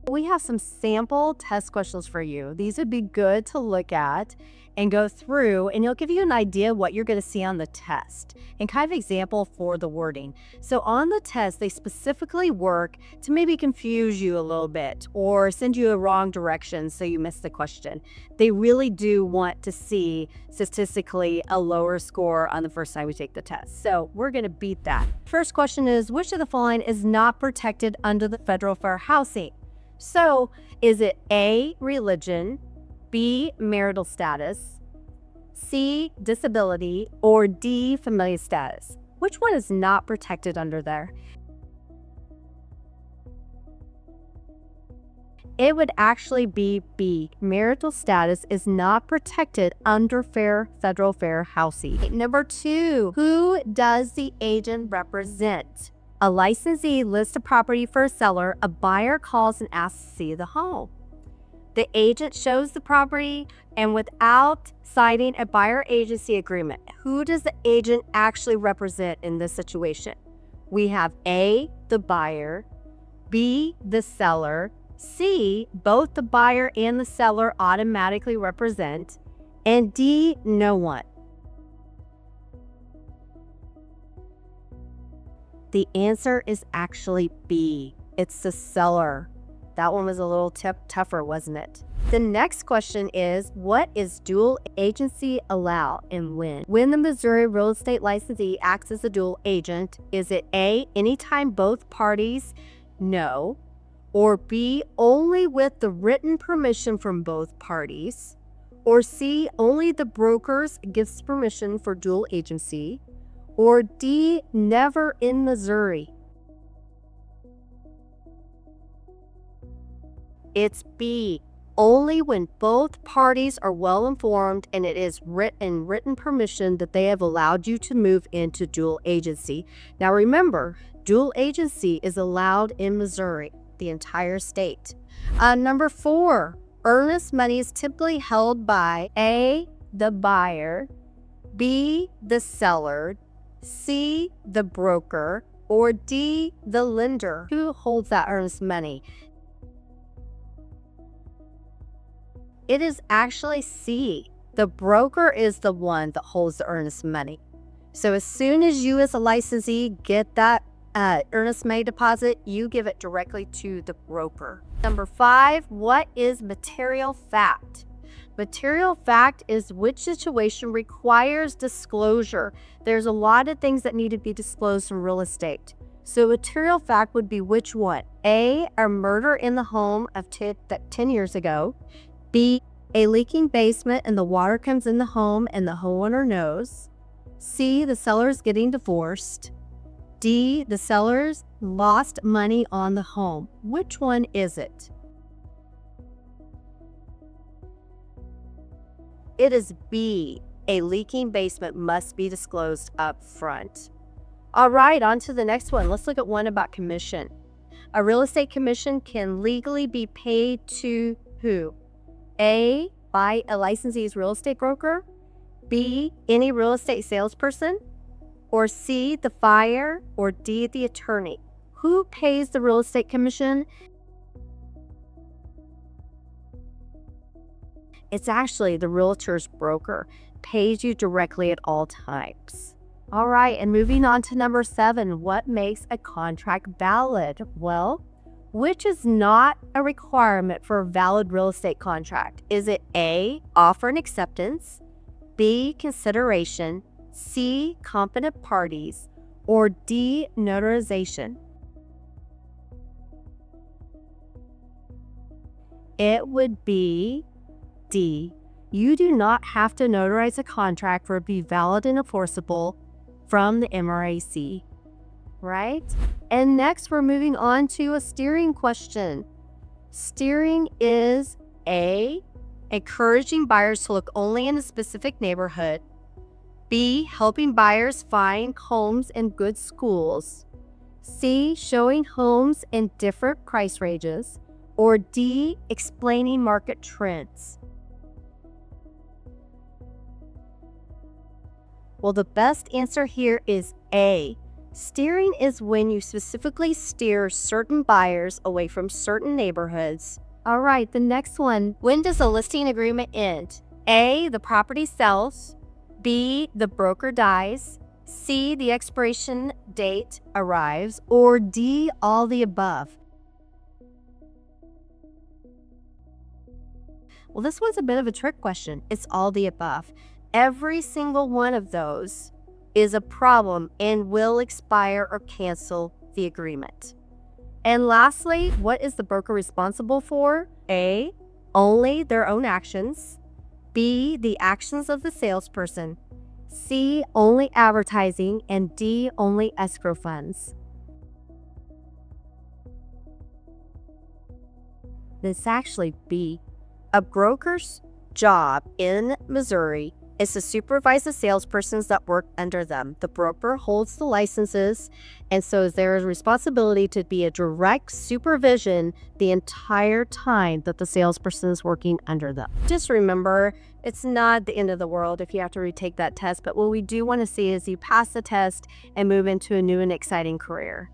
We have some sample test questions for you. These would be good to look at and go through, and it'll give you an idea what you're going to see on the test and kind of example for the wording. So on the test, they specifically work to maybe confuse you a little bit or send you a wrong direction so you miss the question. They really do want to see statistically a lower score on the first time we take the test. So we're going to beat that. First question is, which of the following is not protected under the Federal Fair Housing? So is it A, religion, B, marital status, C, disability, or D, familial status? Which one is not protected under there? It would actually be B. Marital status is not protected under federal fair housing. Number 2, who does the agent represent? A licensee lists a property for a seller. A buyer calls and asks to see the home. The agent shows the property, and without signing a buyer agency agreement, who does the agent actually represent in this situation? We have A, the buyer, B, the seller, C, both the buyer and the seller automatically represent, and D, no one. The answer is actually B. It's the seller. That one was a little tougher, wasn't it? The next question is, what is dual agency allow and when? When the Missouri real estate licensee acts as a dual agent, is it A, anytime both parties know, or B, only with the written permission from both parties, or C, only the brokers gives permission for dual agency, or D, never in Missouri? It's B, only when both parties are well informed and it is written permission that they have allowed you to move into dual agency. Now remember, dual agency is allowed in Missouri, the entire state. Number 4, earnest money is typically held by A, the buyer, B, the seller, C, the broker, or D, the lender. Who holds that earnest money? It is actually C. The broker is the one that holds the earnest money. So as soon as you as a licensee get that earnest money deposit, you give it directly to the broker. Number 5, what is material fact? Material fact is which situation requires disclosure. There's a lot of things that need to be disclosed in real estate. So material fact would be which one? A, a murder in the home of 10 years ago. B, a leaking basement and the water comes in the home and the homeowner knows. C, the seller is getting divorced. D, the sellers lost money on the home. Which one is it? It is B, a leaking basement must be disclosed up front. All right, on to the next one. Let's look at one about commission. A real estate commission can legally be paid to who? A, by a licensee's real estate broker, B, any real estate salesperson, or C, the buyer, or D, the attorney. Who pays the real estate commission? It's actually the realtor's broker, pays you directly at all times. All right, and moving on to number 7, what makes a contract valid? Well, which is not a requirement for a valid real estate contract? Is it A, offer and acceptance, B, consideration, C, competent parties, or D, notarization? It would be D. You do not have to notarize a contract for it to be valid and enforceable from the MRAC. Right? And next, we're moving on to a steering question. Steering is A, encouraging buyers to look only in a specific neighborhood. B, helping buyers find homes in good schools. C, showing homes in different price ranges. Or D, explaining market trends. Well, the best answer here is A, Steering is when you specifically steer certain buyers away from certain neighborhoods. All right, the next one. When does a listing agreement end? A, the property sells. B, the broker dies. C, the expiration date arrives. Or D, all the above. Well, this one's a bit of a trick question. It's all the above. Every single one of those is a problem and will expire or cancel the agreement. And lastly, what is the broker responsible for? A, only their own actions. B, the actions of the salesperson. C, only advertising. And D, only escrow funds. It's actually B. A broker's job in Missouri is to supervise the salespersons that work under them. The broker holds the licenses, and so there is responsibility to be a direct supervision the entire time that the salesperson is working under them. Just remember, it's not the end of the world if you have to retake that test, but what we do want to see is you pass the test and move into a new and exciting career.